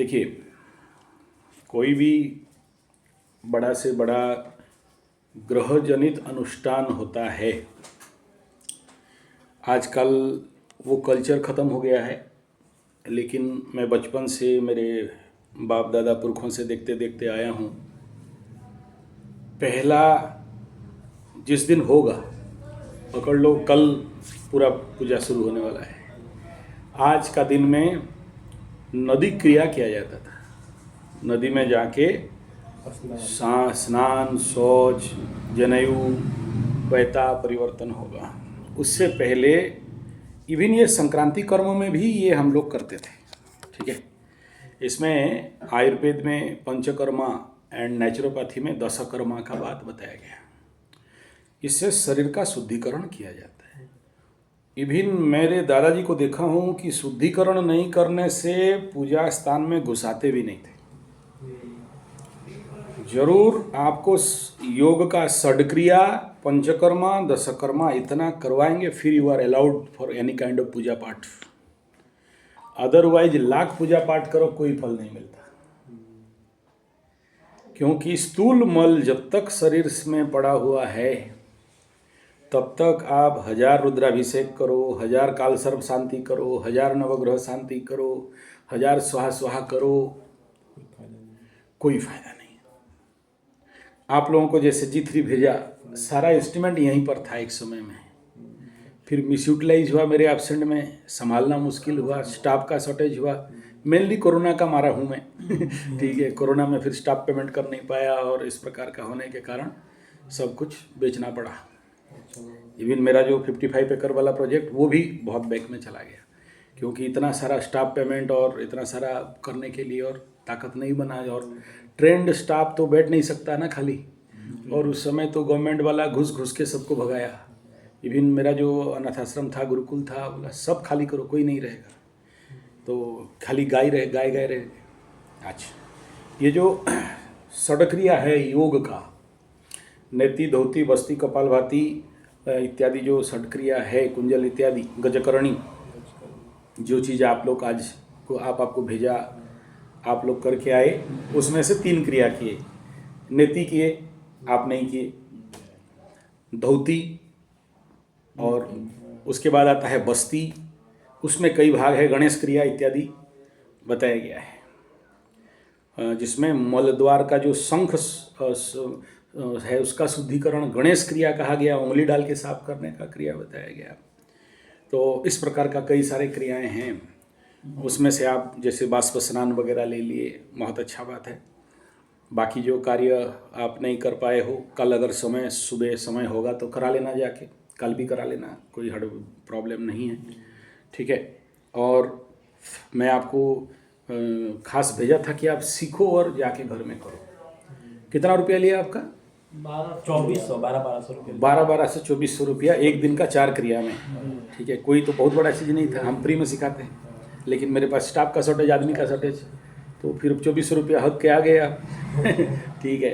देखिए, कोई भी बड़ा से बड़ा ग्रह जनित अनुष्ठान होता है, आजकल वो कल्चर ख़त्म हो गया है। लेकिन मैं बचपन से मेरे बाप दादा पुरखों से देखते देखते आया हूँ। पहला जिस दिन होगा, पकड़ लो कल पूरा पूजा शुरू होने वाला है। आज का दिन में नदी क्रिया किया जाता था। नदी में जाके स्नान, शौच, जनेऊ, पैता परिवर्तन होगा। उससे पहले इवन ये संक्रांति कर्म में भी ये हम लोग करते थे। ठीक है, इसमें आयुर्वेद में पंचकर्मा एंड नेचुरोपैथी में दशकर्मा का बात बताया गया। इससे शरीर का शुद्धिकरण किया जाता है। इवन मेरे दादाजी को देखा हूँ कि शुद्धिकरण नहीं करने से पूजा स्थान में घुसाते भी नहीं थे। जरूर आपको योग का षड्क्रिया, पंचकर्मा, दशकर्मा इतना करवाएंगे, फिर you are allowed for any kind of puja paath. Otherwise lakh पूजा पाठ करो, कोई फल नहीं मिलता। क्योंकि स्थूल मल जब तक शरीर में पड़ा हुआ है, तब तक आप 1000 रुद्राभिषेक करो, 1000 काल सर्प शांति करो, 1000 नवग्रह शांति करो, 1000 स्वाहा स्वाहा करो, कोई फायदा नहीं। आप लोगों को जैसे G3 भेजा, सारा इंस्ट्रूमेंट यहीं पर था एक समय में, फिर मिसयूटिलाइज हुआ, मेरे एब्सेंट में संभालना मुश्किल हुआ, स्टाफ का शॉर्टेज हुआ। मेनली कोरोना का मारा हूँ मैं। ठीक है, कोरोना में फिर स्टाफ पेमेंट कर नहीं पाया और इस प्रकार का होने के कारण सब कुछ बेचना पड़ा। इवन मेरा जो 55 एकड़ वाला प्रोजेक्ट, वो भी बहुत बैक में चला गया, क्योंकि इतना सारा स्टाफ पेमेंट और इतना सारा करने के लिए और ताकत नहीं बना, और ट्रेंड स्टाफ तो बैठ नहीं सकता ना खाली। और उस समय तो गवर्नमेंट वाला घुस घुस के सबको भगाया। इवन मेरा जो अनाथ आश्रम था, गुरुकुल था, बोला सब खाली करो, कोई नहीं रहेगा। तो खाली गाय रहे। अच्छा, ये जो षड्क्रिया है योग का, नेति, धोती, बस्ती, कपालभाति इत्यादि जो षड्क्रिया है, कुंजल इत्यादि, गजकरणी, जो चीज़ आप लोग आज को आपको भेजा, आप लोग करके आए, उसमें से 3 क्रिया किए। नेति किए, आप नहीं किए। धोती, और उसके बाद आता है बस्ती, उसमें कई भाग है, गणेश क्रिया इत्यादि बताया गया है, जिसमें मलद्वार का जो शंख है उसका शुद्धिकरण गणेश क्रिया कहा गया, उंगली डाल के साफ करने का क्रिया बताया गया। तो इस प्रकार का कई सारे क्रियाएं हैं। उसमें से आप जैसे बाष्प स्नान वगैरह ले लिए, बहुत अच्छा बात है। बाकी जो कार्य आप नहीं कर पाए हो, कल अगर सुबह समय होगा तो करा लेना, जाके कल भी करा लेना, कोई प्रॉब्लम नहीं है। ठीक है, और मैं आपको खास भेजा था कि आप सीखो और जाके घर में करो। कितना रुपया लिया आपका? 1200 रुपये। 1200 से 2400 रुपया एक दिन का 4 क्रिया में। ठीक है, कोई तो बहुत बड़ा चीज़ नहीं था, हम फ्री में सिखाते हैं। लेकिन मेरे पास स्टाफ का शॉर्टेज, आदमी का शॉर्टेज, तो फिर 2400 रुपया हद के आ गए आप। ठीक है,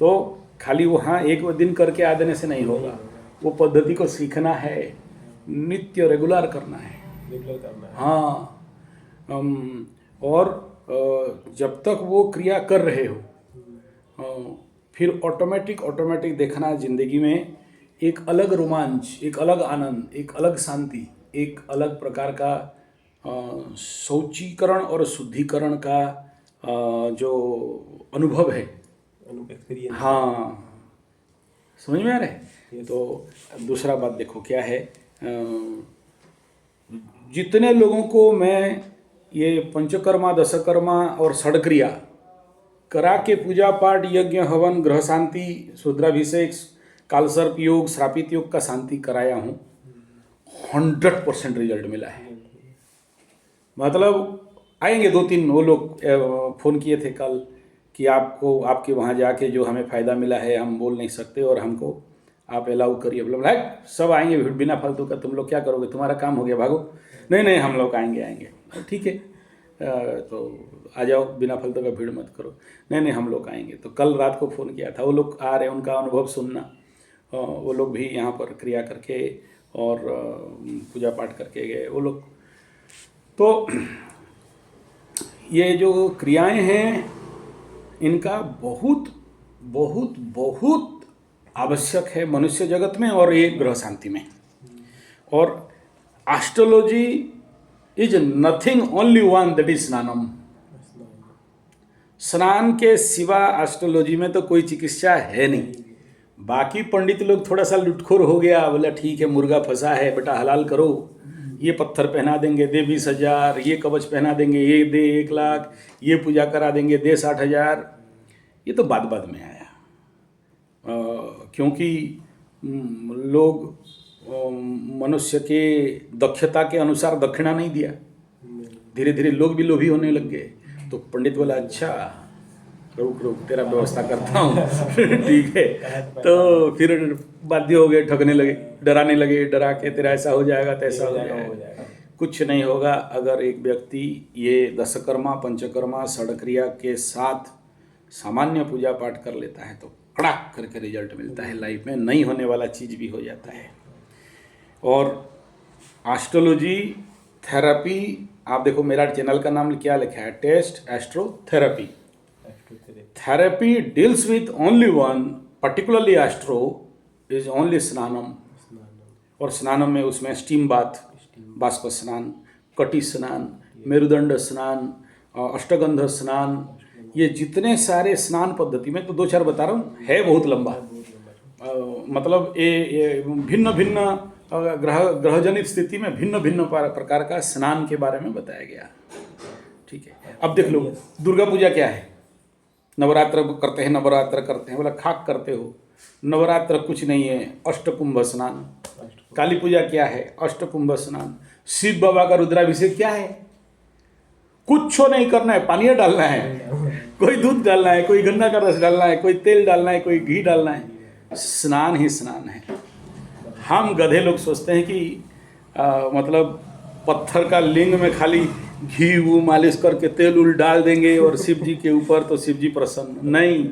तो खाली वहाँ एक दिन करके आ देने से नहीं होगा, वो पद्धति को सीखना है, नित्य रेगुलर करना है। हाँ, और जब तक वो क्रिया कर रहे हो, फिर ऑटोमेटिक देखना ज़िंदगी में एक अलग रोमांच, एक अलग आनंद, एक अलग शांति, एक अलग प्रकार का शौचीकरण और शुद्धिकरण का जो अनुभव है। हाँ, समझ में आ रहा है? तो दूसरा बात देखो क्या है, जितने लोगों को मैं ये पंचकर्मा, दशकर्मा और षड्क्रिया करा के पूजा पाठ, यज्ञ, हवन, ग्रह शांति, रुद्राभिषेक, कालसर्प योग, श्रापित योग का शांति कराया हूँ, 100% रिजल्ट मिला है। मतलब आएंगे 2-3 वो लोग फ़ोन किए थे कल कि आपको, आपके वहाँ जाके जो हमें फ़ायदा मिला है हम बोल नहीं सकते, और हमको आप अलाउ करिए। बोला सब आएंगे बिना फालतू का, तुम लोग क्या करोगे, तुम्हारा काम हो गया, भागो। नहीं हम लोग आएंगे। ठीक है, तो आ जाओ, बिना फालतू का भीड़ मत करो। नहीं हम लोग आएंगे। तो कल रात को फ़ोन किया था, वो लोग आ रहे, उनका अनुभव सुनना। वो लोग भी यहाँ पर क्रिया करके और पूजा पाठ करके गए वो लोग। तो ये जो क्रियाएं हैं इनका बहुत बहुत बहुत आवश्यक है मनुष्य जगत में और एक ग्रह शांति में। और astrology is nothing only one, that is snanam. स्नान के सिवा एस्ट्रोलॉजी में तो कोई चिकित्सा है नहीं। बाकी पंडित लोग थोड़ा सा लुटखोर हो गया, बोला ठीक है मुर्गा फंसा है बेटा हलाल करो, ये पत्थर पहना देंगे दे 20,000, ये कवच पहना देंगे ये दे 1,00,000, ये पूजा करा देंगे दे 60,000। ये तो बाद बाद में आया, क्योंकि लोग मनुष्य के दक्षता के अनुसार दक्षिणा नहीं दिया, धीरे धीरे लोग भी लोभी होने लग गए। तो पंडित बोला अच्छा रुक तेरा व्यवस्था करता हूँ ठीक है। तो फिर बाध्य हो गए, ठगने लगे, डराने लगे, डरा के तेरा ऐसा हो जाएगा तैसा हो जाएगा। कुछ नहीं होगा अगर एक व्यक्ति ये दशकर्मा पंचकर्मा षडक्रिया के साथ सामान्य पूजा पाठ कर लेता है तो कड़ाक करके रिजल्ट मिलता है लाइफ में, नहीं होने वाला चीज़ भी हो जाता है। और एस्ट्रोलॉजी थेरेपी, आप देखो मेरा चैनल का नाम क्या लिखा है, test astro therapy. Therapy deals with only one, particularly astro is only snanam. और स्नानम में उसमें स्टीम बाथ, बाष्प स्नान, कटी स्नान, मेरुदंड स्नान, अष्टगंध स्नान, ये जितने सारे स्नान पद्धति में तो 2-4 बता रहा हूँ, है बहुत लंबा। मतलब ये भिन्न भिन्न ग्रहजनित स्थिति में भिन्न भिन्न प्रकार का स्नान के बारे में बताया गया। ठीक है, अब देख लो दुर्गा पूजा क्या है, नवरात्र करते हैं, नवरात्र करते हैं, बोला खाक करते हो, नवरात्र कुछ नहीं है, अष्टकुंभ स्नान। काली पूजा क्या है, अष्टकुंभ स्नान। शिव बाबा का रुद्राभिषेक क्या है, कुछ नहीं करना है, पानी डालना है, कोई दूध डालना है, कोई गन्ना का रस डालना है, कोई तेल डालना है, कोई घी डालना है, स्नान ही स्नान है। हम गधे लोग सोचते हैं कि मतलब पत्थर का लिंग में खाली घी वो मालिश करके तेल उल डाल देंगे और शिव जी के ऊपर तो शिव जी प्रसन्न। नहीं,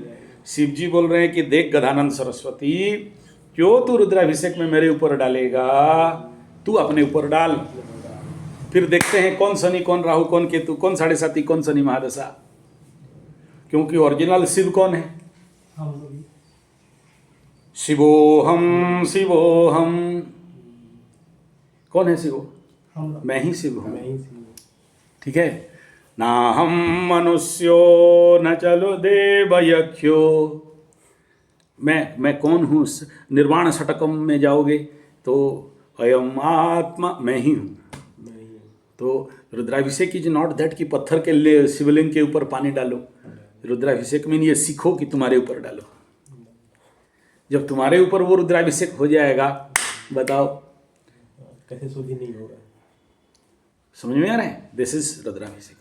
शिव जी बोल रहे हैं कि देख गधानंद सरस्वती, क्यों तू रुद्राभिषेक में मेरे ऊपर डालेगा, तू अपने ऊपर डाल, फिर देखते हैं कौन शनि कौन राहु कौन केतु कौन 7.5 कौन शनि महादशा। क्योंकि ओरिजिनल शिव कौन है, शिवोहम शिवोहम। कौन है शिवो, मैं ही शिव हूँ। ठीक है, ना हम मनुष्यो न चलो देव यक्षो। मैं कौन हूँ, निर्वाण षटकम में जाओगे तो अयम आत्मा मैं ही हूँ। तो रुद्राभिषेक इज नॉट दैट कि पत्थर के शिवलिंग के ऊपर पानी डालो। रुद्राभिषेक में ये सीखो कि तुम्हारे ऊपर डालो। जब तुम्हारे ऊपर वो रुद्राभिषेक हो जाएगा, बताओ कैसे शुद्धि नहीं होगा। समझ में आ रहा है, दिस इज रुद्राभिषेक।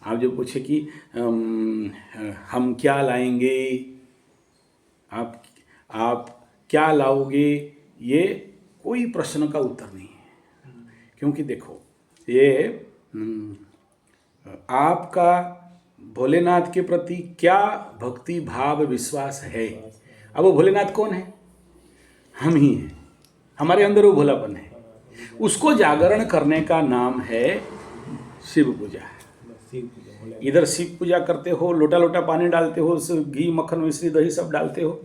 आप जो पूछे कि हम क्या लाएंगे, आप क्या लाओगे, ये कोई प्रश्न का उत्तर नहीं है। क्योंकि देखो ये आपका भोलेनाथ के प्रति क्या भक्ति भाव विश्वास है। अब वो भोलेनाथ कौन है, हम ही हैं, हमारे अंदर वो भोलापन है। उसको जागरण करने का नाम है शिव पूजा। इधर शिव पूजा करते हो, लोटा लोटा पानी डालते हो, घी मक्खन मिश्री दही सब डालते हो,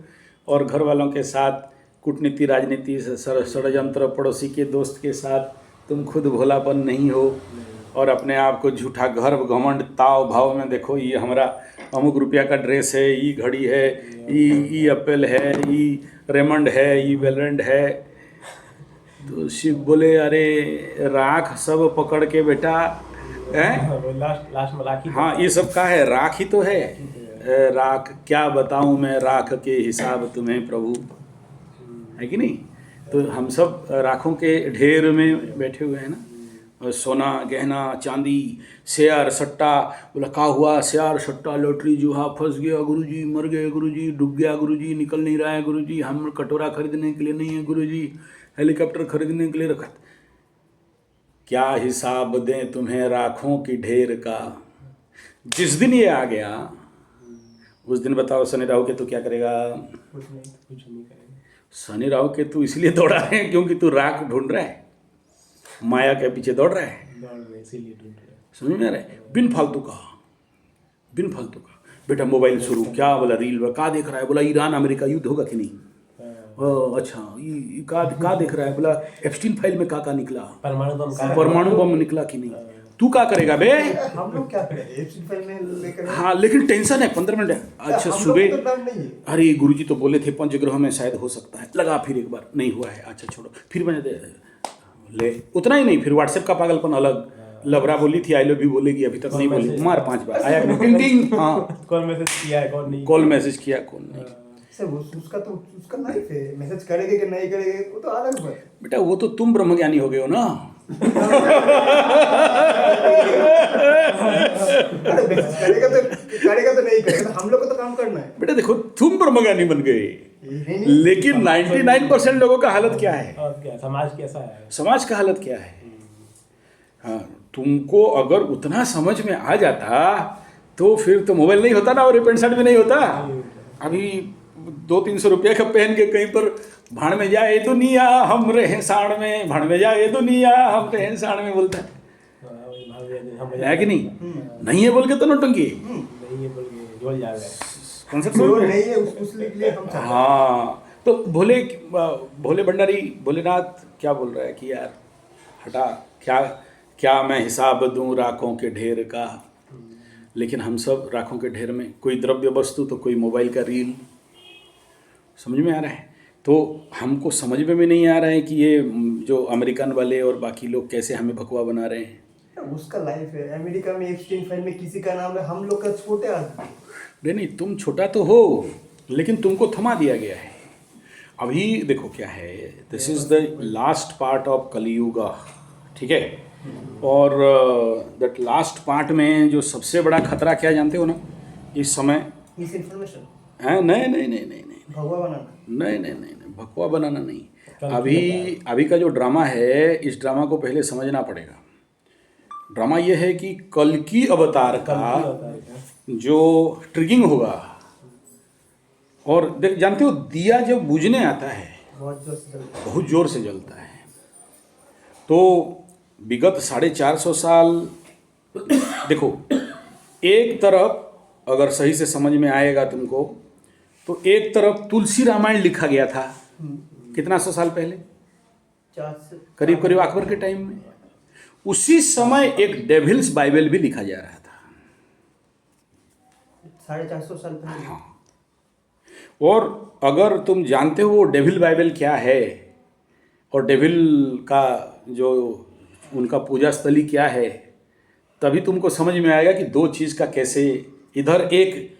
और घर वालों के साथ कूटनीति राजनीति षड्यंत्र, पड़ोसी के दोस्त के साथ तुम खुद भोलापन नहीं हो, और अपने आप को झूठा गर्व घमंड ताव भाव में देखो, ये हमारा अमुक रुपया का ड्रेस है, ये घड़ी है, ये एप्पल है, ये रेमंड है, ये वेलरेंड है। तो शिव बोले अरे राख सब पकड़ के बेटा है, लास्ट में राखी। हाँ ये सब का है, राख ही तो है। राख क्या बताऊं मैं, राख के हिसाब तुम्हें प्रभु, है कि नहीं। तो हम सब राखों के ढेर में बैठे हुए हैं ना, सोना गहना चांदी शेयर सट्टा। बोला क्या हुआ, शेयर सट्टा लॉटरी जुआ, फंस गया गुरुजी, मर गए गुरुजी, डूब गया गुरुजी, निकल नहीं रहा है गुरुजी, हम कटोरा खरीदने के लिए नहीं है गुरुजी, हेलीकॉप्टर खरीदने के लिए रखा। क्या हिसाब दें तुम्हें राखों की ढेर का। जिस दिन ये आ गया उस दिन बताओ शनि राहु केतु क्या करेगा, कुछ नहीं करेगा। शनि राहु केतु इसलिए दौड़ा है क्योंकि तू राख ढूंढ रहा है, माया के पीछे दौड़ रहा है, इसीलिए ढूंढ रहा है। समझ में आ रहा है, बिन फालतू का। बिन फालतू का। बेटा मोबाइल शुरू, क्या बोला रील का देख रहा है, बोला ईरान अमेरिका युद्ध होगा कि नहीं। अच्छा ये का देख रहा है, बोला एप्स्टीन फाइल में का निकला, परमाणु बम निकला कि नहीं। तू क्या करेगा बे? हम लोग क्या करें, एप्स्टीन फाइल में लेकर। हाँ लेकिन टेंशन है 15 मिनट। अच्छा सुबह तो नहीं है। अरे गुरुजी तो बोले थे पंचग्रह में शायद हो सकता है, लगा फिर एक बार नहीं हुआ है, अच्छा छोड़ो फिर मैंने ले उतना ही नहीं, फिर व्हाट्सएप का पागलपन अलग। लबरा बोली थी आई लव यू बोलेगी, अभी तक नहीं बोली, मार 5 बार आया टिंग टिंग। हाँ कॉल मैसेज किया है कौन नहीं, कॉल मैसेज किया कौन नहीं। सर उसका लाइफ है, मैसेज करेंगे कि नहीं करेंगे वो तो अलग बात है। बेटा वो तो तुम ब्रह्मज्ञानी हो गए हो ना। अरे मैसेज करेगा तो नहीं करेगा, तो हम लोग को तो काम करना है। बेटा देखो तुम ब्रह्मज्ञानी बन गए, लेकिन 99% लोगों का हालत क्या है, और क्या समाज कैसा है, समाज का हालत क्या है। हाँ तुमको अगर उतना समझ में आ जाता तो फिर तो मोबाइल नहीं होता ना, और पेंट शर्ट भी नहीं होता। अभी 200-300 रुपये का पहन के कहीं पर भाड़ में जाए दुनिया हम रहे साण में, भाड़ में जाए दुनिया हम रहे साण में बोलता है कि नहीं? नहीं है बोल के तो नौटंकी नहीं है बोल के जोल जा रहा है। कॉन्सेप्ट जो नहीं है उसके लिए हम चाहते हैं। हाँ तो भोले भंडारी भोलेनाथ क्या बोल रहा है कि यार हटा, क्या मैं हिसाब दूं राखों के ढेर का। लेकिन हम सब राखों के ढेर में, कोई द्रव्य वस्तु तो कोई मोबाइल का रील। समझ में आ रहा है? तो हमको समझ में भी नहीं आ रहा है कि ये जो अमेरिकन वाले और बाकी लोग कैसे हमें भगवा बना रहे हैं। उसका लाइफ है, अमेरिका में एप्स्टीन फाइल में किसी का नाम है, हम लोग का छोटे आदमी। नहीं तुम छोटा तो हो, लेकिन तुमको थमा दिया गया है। अभी देखो क्या है, this is the last part of Kaliyuga, ठीक है। और दैट लास्ट पार्ट में जो सबसे बड़ा खतरा क्या जानते हो ना इस समय? मिस इन्फॉर्मेशन है नहीं भगवा बनाना। नहीं भगवा बनाना नहीं। अभी का जो ड्रामा है, इस ड्रामा को पहले समझना पड़ेगा। ड्रामा ये है कि कल की अवतार का जो ट्रिगिंग होगा, और देख जानते हो दिया जब बुझने आता है बहुत जोर से जलता है। तो विगत 450 साल देखो, एक तरफ अगर सही से समझ में आएगा तुमको, तो एक तरफ तुलसी रामायण लिखा गया था कितना 100 साल पहले, करीब अकबर के टाइम में। उसी समय एक डेविल्स बाइबल भी लिखा जा रहा था 450 साल पहले। हाँ, और अगर तुम जानते हो वो डेविल बाइबल क्या है और डेविल का जो उनका पूजा स्थली क्या है, तभी तुमको समझ में आएगा कि दो चीज़ का कैसे, इधर एक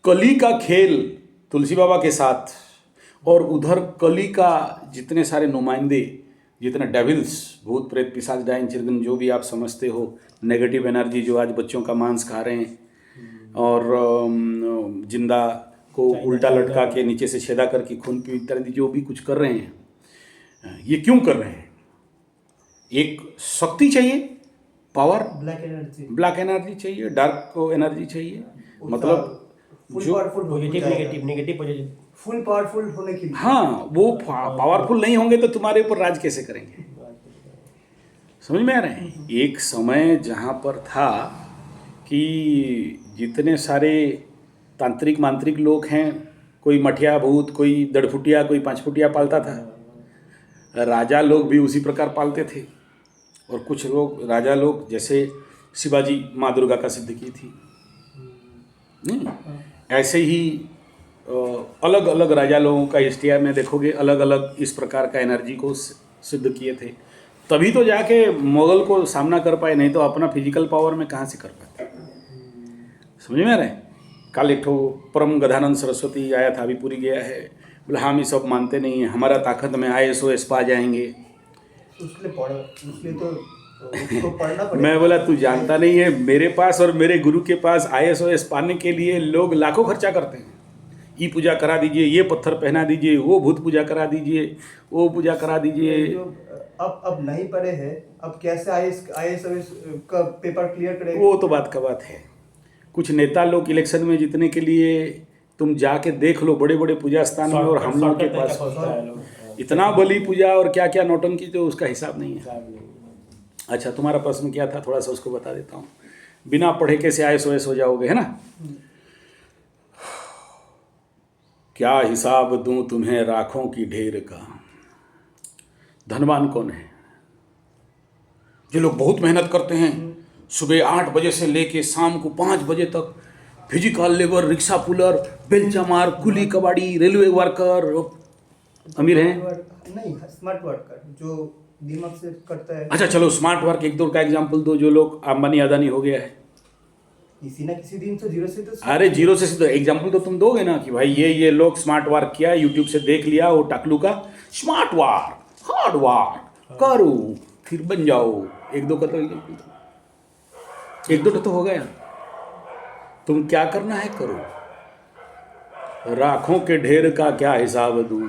कली का खेल तुलसी बाबा के साथ, और उधर कली का जितने सारे नुमाइंदे, जितने डेविल्स, भूत प्रेत पिशाच डायन चिरगन जो भी आप समझते हो, नेगेटिव एनर्जी जो आज बच्चों का मांस खा रहे हैं और जिंदा को उल्टा लटका के नीचे से छेदा करके खून पी इत्यादि जो भी कुछ कर रहे हैं, ये क्यों कर रहे हैं? एक शक्ति चाहिए, पावर, ब्लैक एनर्जी चाहिए, डार्क एनर्जी चाहिए, मतलब जो नेगेटिव फुल पावरफुल होने के लिए। हाँ वो पावरफुल नहीं होंगे तो तुम्हारे ऊपर राज कैसे करेंगे? समझ में आ रहे हैं? एक समय जहाँ पर था कि जितने सारे तांत्रिक मांत्रिक लोग हैं, कोई मठिया भूत, कोई दड़फुटिया, कोई 5 फुटिया पालता था, राजा लोग भी उसी प्रकार पालते थे। और कुछ लोग राजा लोग जैसे शिवाजी माँ दुर्गा का सिद्ध की थी, नहीं ऐसे ही अलग अलग राजा लोगों का हिस्ट्री में देखोगे, अलग अलग इस प्रकार का एनर्जी को सिद्ध किए थे, तभी तो जाके मुगल को सामना कर पाए, नहीं तो अपना फिजिकल पावर में कहाँ से कर पाते। समझ में आ रहे हैं? कल एक ठो परम गधानंद सरस्वती आया था, अभी पूरी गया है, बोले हम ये सब मानते नहीं हैं, हमारा ताकत में ISOS पा जाएंगे। उसके लिए तो उसको पढ़ना पड़ेगा। मैं बोला तू जानता नहीं है, मेरे पास और मेरे गुरु के पास ISOS पाने के लिए लोग लाखों खर्चा करते हैं। ये पूजा करा दीजिए, ये पत्थर पहना दीजिए, वो भूत पूजा करा दीजिए, वो पूजा करा दीजिए। अब नहीं पढ़े हैं, अब कैसे ISOS का पेपर क्लियर करेंगे? वो तो बात का बात है। कुछ नेता लोग इलेक्शन में जीतने के लिए, तुम जाके देख लो बड़े बड़े पूजा स्थान में, और हम लोगों के पास इतना बलि पूजा और क्या क्या नौटंकी, तो उसका हिसाब नहीं है। अच्छा तुम्हारा प्रश्न क्या था, थोड़ा सा उसको बता देता हूँ। बिना पढ़े कैसे IAS हो जाओगे, है ना? क्या हिसाब दूं तुम्हें राखों की ढेर का। धनवान कौन है? जो लोग बहुत मेहनत करते हैं, सुबह 8 बजे से लेके शाम को 5 बजे तक, फिजिकल लेबर, रिक्शा पुलर, बेलचा मार, कुली कबाड़ी, रेलवे वर्कर, अमीर हैं। नहीं, स्मार्ट वर्कर जो दिमाग से करता है। अच्छा चलो, स्मार्ट वर्क एक दो का एग्जाम्पल दो, जो लोग अंबानी अदानी हो गया है। किसी ना किसी दिन तो जीरो से तो अरे जीरो से तो एग्जाम्पल तो तुम दोगे ना कि भाई ये लोग स्मार्ट वर्क किया, यूट्यूब से देख लिया, वो टाकलू का स्मार्ट वर्क, हार्ड वर्क करो फिर बन जाओ। एक दो का तो एग्जाम्पल दो, एक दो तो हो गया। तुम क्या करना है करो। राखों के ढेर का क्या हिसाब दूं।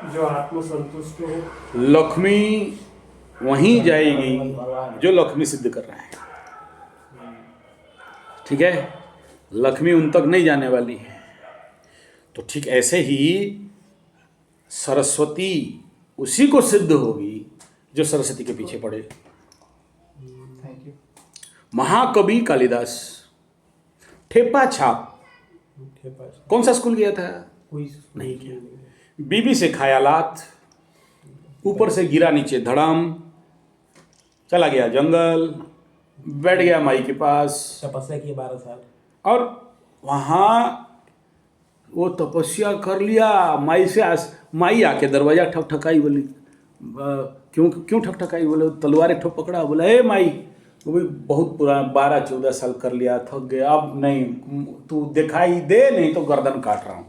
जो आत्मसंतुष्ट हो, लक्ष्मी वहीं जाएगी जो लक्ष्मी सिद्ध कर रहा है, ठीक है? लक्ष्मी उन तक नहीं जाने वाली है। तो ठीक ऐसे ही सरस्वती उसी को सिद्ध होगी जो सरस्वती के पीछे पड़े। Thank you. महाकवि कालिदास ठेपा छाप, कौन सा स्कूल गया था? कोई नहीं किया। बीबी से खाया लात, ऊपर से गिरा नीचे धड़ाम, चला गया जंगल, बैठ गया माई के पास, तपस्या की 12 साल, और वहाँ वो तपस्या कर लिया। माई से माई आके दरवाजा ठकठकाई, बोली क्यों ठकठकाई? बोले तलवार एक ठो पकड़ा। बोला ए माई, वो भी बहुत पुराना 12-14 साल कर लिया, थक गया, अब नहीं, तू दिखाई दे, नहीं तो गर्दन काट रहा हूँ।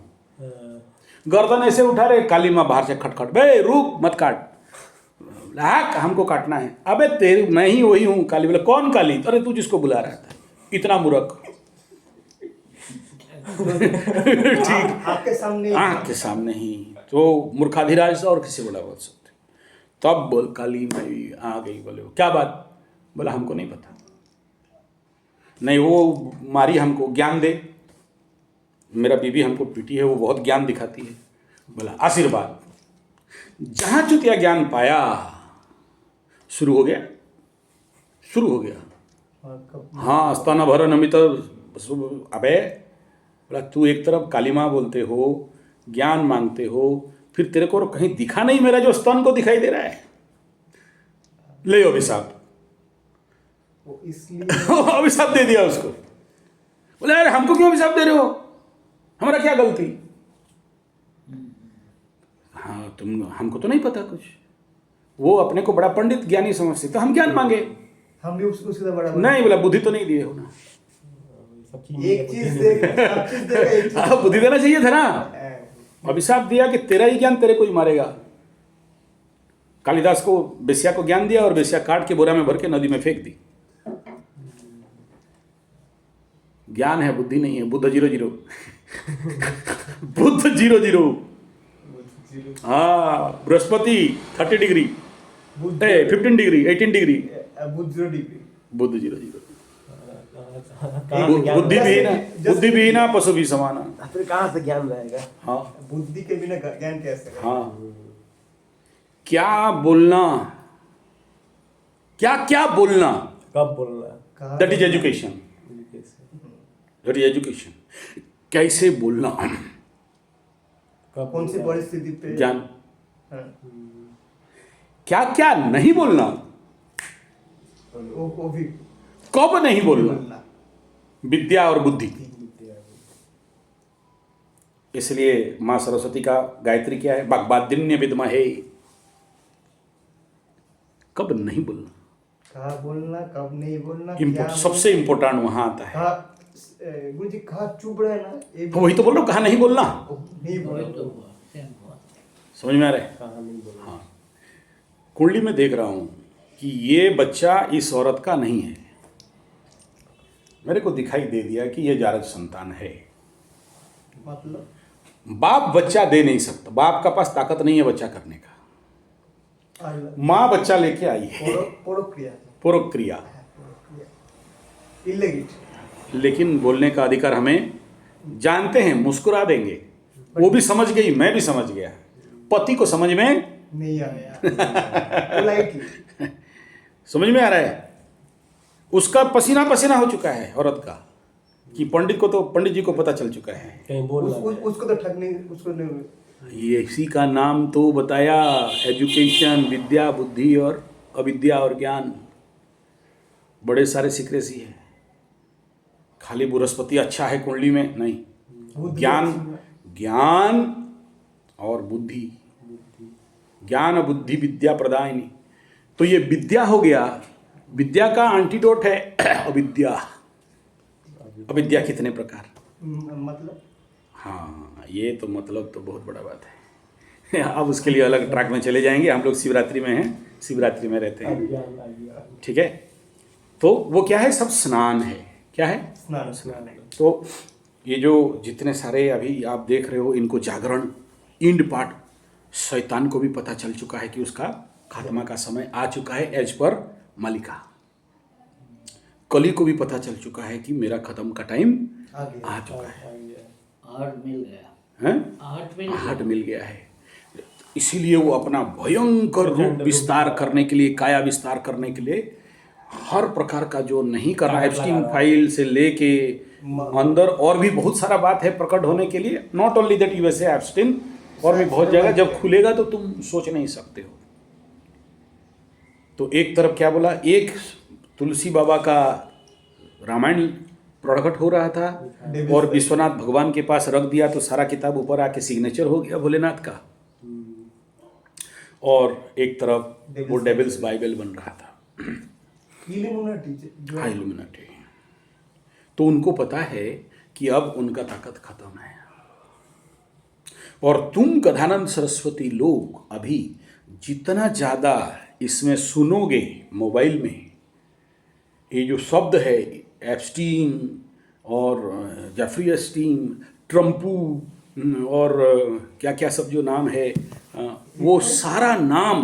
गर्दन ऐसे उठा रहे, काली माँ बाहर से खटखट, बे रुक मत काट। हाँ हमको काटना है। अबे तेरी मैं ही वही हूँ। काली बोला कौन काली? अरे तू जिसको बुला रहा था, इतना मूर्ख। ठीक, आपके सामने आँख के सामने ही तो मूर्खाधिराज और किसी बड़ा बोल सकते। तब बोल काली माई आ गई, बोले क्या बात? बोला हमको नहीं पता, नहीं वो मारी हमको, ज्ञान दे। मेरा बीबी हमको पीटी है, वो बहुत ज्ञान दिखाती है। बोला आशीर्वाद। जहाँ चुतिया ज्ञान पाया, शुरू हो गया। हाँ स्तन भर नमित। अबे बोला तू एक तरफ काली माँ बोलते हो, ज्ञान मांगते हो, फिर तेरे को कहीं दिखा नहीं मेरा जो स्तन को दिखाई दे रहा है। ले अभिशाप। वो इसलिए अभिशाप दे दिया उसको। बोले अरे हमको क्यों अभिशाप दे रहे हो, हमारा क्या गलती? हाँ तुम, हमको तो नहीं पता कुछ। वो अपने को बड़ा पंडित ज्ञानी समझते, तो हम ज्ञान मांगे। हम भी उससे बड़ा नहीं बोला बुद्धि तो नहीं दिए हो ना। एक चीज देगा, हाँ बुद्धि देना चाहिए था ना। अभिशाप दिया कि तेरा ही ज्ञान तेरे को ही मारेगा। कालिदास को बेस्या को ज्ञान दिया और बेस्या काट के बोरा में भर के नदी में फेंक दी। ज्ञान है, बुद्धि नहीं है। बुद्ध 0-0 बुद्ध 0-0। हाँ Brihaspati 30 degree, 15 degree, 18 degree, Buddha 0 degree, Buddha 0-0। बुद्धि भी ना पशु भी समाना। फिर कहाँ से ज्ञान रहेगा? हाँ बुद्धि के बिना ज्ञान कैसे? हाँ, क्या बोलना, क्या बोलना, कब बोलना, that is education. That is education. कैसे बोलना, कौन सी परिस्थिति पे ज्ञान। हाँ। क्या नहीं बोलना, वो भी कब नहीं बोलना, विद्या और बुद्धि। इसलिए माँ सरस्वती का गायत्री क्या है? वाग्बादिन्य विद्महे। कब नहीं बोलना, कहाँ बोलना, कब नहीं बोलना, सबसे इंपॉर्टेंट वहां आता है। गुरु जी कहाँ चुप रहे ना, ये भी वही तो बोल रहा हूँ, कहाँ नहीं बोलना। नहीं बोलना। समझ में आ रहा है? कहाँ नहीं बोलना। हाँ, कुंडली में देख रहा हूँ कि ये बच्चा इस औरत का नहीं है। मेरे को दिखाई दे दिया कि ये जारज संतान है। मतलब बाप बच्चा दे नहीं सकता, बाप का पास ताकत नहीं है बच्चा करने का। माँ बच्चा लेके आई है, परोक्रिया, लेकिन बोलने का अधिकार हमें, जानते हैं, मुस्कुरा देंगे। वो भी समझ गई, मैं भी समझ गया। पति को समझ में नहीं आया। समझ में आ रहा है? उसका पसीना पसीना हो चुका है औरत का, कि पंडित जी को पता चल चुका है। कहीं बोल ना जाए। उसको तो ठग नहीं, उसको नहीं। ये इसी का नाम तो बताया, एजुकेशन, विद्या, बुद्धि और अविद्या और ज्ञान। बड़े सारे सीक्रेसी है। खाली बृहस्पति अच्छा है कुंडली में नहीं, ज्ञान और बुद्धि, ज्ञान बुद्धि विद्या प्रदायिनी। तो ये विद्या हो गया, विद्या का एंटीडोट है अविद्या। अविद्या कितने प्रकार? मतलब हाँ, ये तो मतलब तो बहुत बड़ा बात है। अब उसके लिए अलग ट्रैक में चले जाएंगे। हम लोग शिवरात्रि में हैं, शिवरात्रि में रहते हैं, अज्ञान आ गया। ठीक है। तो वो क्या है, सब स्नान है। क्या है? स्नान। तो ये जो जितने सारे अभी आप देख रहे हो, इनको जागरण, इंड पार्ट, शैतान को भी पता चल चुका है कि उसका खात्मा का समय आ चुका है, एज पर मालिका। कली को भी पता चल चुका है कि मेरा खत्म का टाइम आ चुका है। आर्ट मिल गया, हैं? आर्ट मिल गया है। इसीलिए वो अपना भयंकर रूप विस्तार करने के लिए, काया विस्तार करने के लिए हर प्रकार का जो नहीं कर रहा है, एप्स्टीन फाइल से लेके अंदर और भी बहुत सारा बात है प्रकट होने के लिए। Not only that USA Epstein, और भी बहुत जगह जब खुलेगा तो तुम सोच नहीं सकते हो। तो एक तरफ क्या बोला, एक तुलसी बाबा का रामायण प्रकट हो रहा था और विश्वनाथ भगवान के पास रख दिया तो सारा किताब ऊपर आके सिग्नेचर हो गया भोलेनाथ का। और एक तरफ वो डेविल्स बाइबल बन रहा था, इल्यूमिनाटी। तो उनको पता है कि अब उनका ताकत खत्म है। और तुम गधानंद सरस्वती लोग अभी जितना ज़्यादा इसमें सुनोगे मोबाइल में, ये जो शब्द है एप्स्टीन और जेफरी एप्स्टीन, ट्रम्पू और क्या क्या सब जो नाम है, वो सारा नाम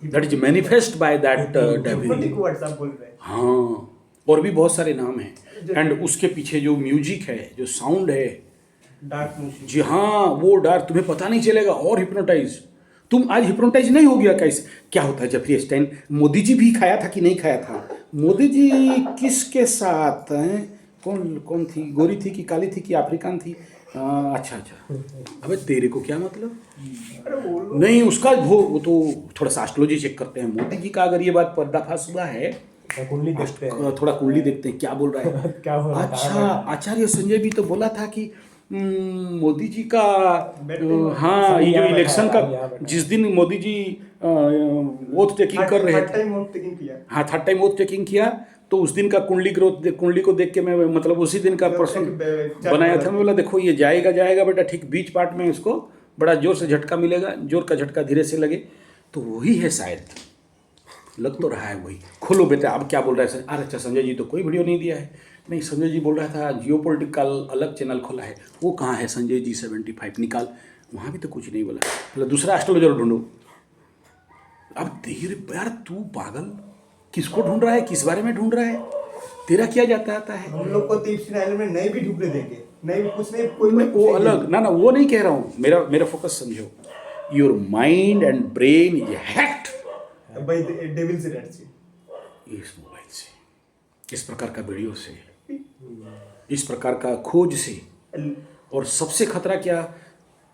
that is manifest by that devil. बोल रहे हैं। हाँ, और भी बहुत सारे नाम हैं। एंड उसके पीछे जो म्यूजिक है, जो साउंड है, डार्क म्यूजिक, जी हाँ, वो डार्क, तुम्हें पता नहीं चलेगा। और हिप्नोटाइज, तुम आज हिप्नोटाइज नहीं हो गया कैसे? क्या होता है जेफरी एप्स्टाइन? मोदी जी भी खाया था कि नहीं खाया था? मोदी जी किसके साथ हैं? कौन थी? गोरी थी कि काली थी कि अफ्रीकन थी? अच्छा। अबे तेरे को क्या मतलब? नहीं, उसका वो तो थोड़ा सा एस्ट्रोलॉजी चेक करते हैं। मोदी जी का अगर ये बात पर्दाफाश हुआ है, कुंडली देखते हैं, थोड़ा कुंडली देखते हैं क्या बोल रहा है। क्या हो रहा है? अच्छा, आचार्य संजय भी तो बोला था कि मोदी जी का, हाँ, ये जो इलेक्शन का जिस दिन मोदी जी वोट टेकिंग कर रहे थे, हाँ, थर्ड टाइम वोट टेकिंग किया, तो उस दिन का कुंडली को देख के मैं, मतलब उसी दिन का प्रश्न बनाया था। मैं बोला देखो ये जाएगा बेटा, ठीक बीच पार्ट में इसको बड़ा जोर से झटका मिलेगा, जोर का झटका धीरे से लगे, तो वही है शायद, लग तो रहा है वही। खोलो बेटा, अब क्या बोल रहा है? अरे अच्छा, संजय जी तो कोई वीडियो नहीं दिया है। नहीं, संजय जी बोल रहा था जियोपॉलिटिकल अलग चैनल खोला है, वो कहाँ है? संजय जी 75 निकाल, वहाँ भी तो कुछ नहीं बोला। बोला दूसरा एस्ट्रोलॉजर ढूंढो। अब धीरे, यार तू पागल, किसको ढूंढ रहा है? किस बारे में ढूंढ रहा है? तेरा क्या जाता है? हम लोग को तीसरी आइलैंड में नहीं भी ढूंढने देंगे, नहीं कुछ नहीं, कोई वो अलग ना, वो नहीं कह रहा हूँ। मेरा फोकस समझो। Your mind and brain is hacked by devil's energy. इस मोबाइल से, इस प्रकार का वीडियो से, इस प्रकार का खोज से। और सबसे खतरा क्या,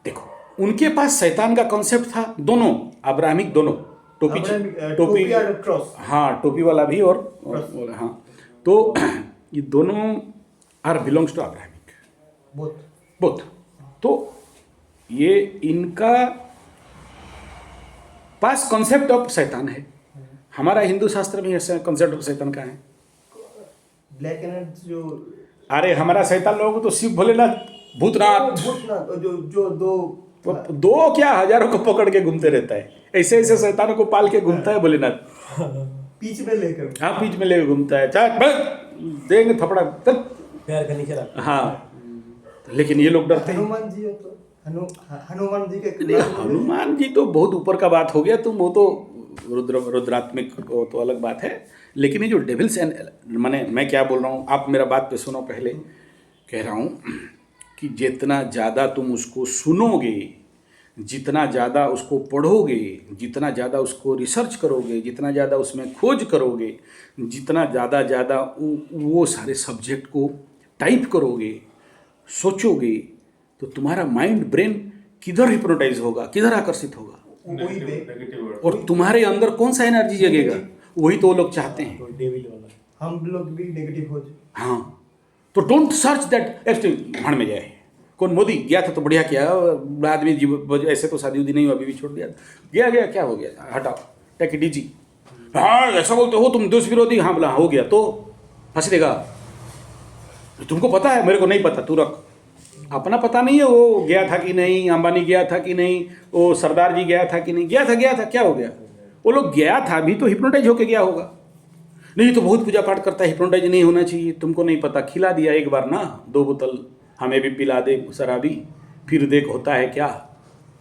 देखो उनके पास शैतान का कॉन्सेप्ट था, दोनों अब्राहमिक, दोनों टोपी और क्रॉस, हाँ, टोपी वाला भी और हाँ, तो ये दोनों are belongs to Abrahamic, both. तो ये इनका पास कॉन्सेप्ट ऑफ शैतान है। हमारा हिंदू शास्त्र में ऐसा कॉन्सेप्ट ऑफ शैतान का है। ब्लैक एनर्जी जो, अरे हमारा शैतान लोगों को तो शिव भोलेनाथ, भूतनाथ, जो दो क्या हजारों को पकड़ के घूमते रहता है। ऐसे ऐसे शैतानों को पाल के घूमता है भोलेनाथ, बीच में लेकर, हाँ, बीच में लेके घूमता है। देंगे थपड़ा पैर के नीचे रखते हैं। हाँ, लेकिन ये लोग डरते हैं। हनुमान जी है तो हनुमान जी के, नहीं, हनुमान जी तो बहुत ऊपर का बात हो गया, तुम वो तो रुद्रात्मिक तो अलग बात है। लेकिन ये जो डेविल्स एंड, माने मैं क्या बोल रहा हूँ, आप मेरा बात पे सुनो। पहले कह रहा हूँ कि जितना ज़्यादा तुम उसको सुनोगे, जितना ज़्यादा उसको पढ़ोगे, जितना ज़्यादा उसको रिसर्च करोगे, जितना ज़्यादा उसमें खोज करोगे, जितना ज़्यादा वो सारे सब्जेक्ट को टाइप करोगे, सोचोगे, तो तुम्हारा माइंड ब्रेन किधर हिप्नोटाइज होगा, किधर आकर्षित होगा, वही पे और तुम्हारे अंदर कौन सा एनर्जी जगेगा, वही तो वो लोग चाहते हैं। तो डेविल वाला हम लोग भी नेगेटिव हो जाए। हाँ, तो डोंट सर्च दैट एक्सट्रीम भाड़ में जाए। कौन मोदी गया था तो बढ़िया किया, आदमी ऐसे तो शादी उदी नहीं हुआ, अभी भी छोड़ दिया, गया क्या हो गया, हटाओ, टेक इट इजी। हाँ ऐसा बोलते हो तुम देश विरोधी, हाँ बोला हो गया तो हंस देगा। तुमको पता है, मेरे को नहीं पता, तू रख। अपना पता नहीं है वो गया था कि नहीं, अंबानी गया था कि नहीं, वो सरदार जी गया था कि नहीं, गया था, क्या हो गया, वो लोग गया था भी तो हिप्नोटाइज होके गया होगा। नहीं तो बहुत पूजा पाठ करता है, हिप्नोटाइज नहीं होना चाहिए, तुमको नहीं पता, खिला दिया एक बार ना 2 बोतल, हमें भी पिला दे शराबी, फिर देख होता है क्या।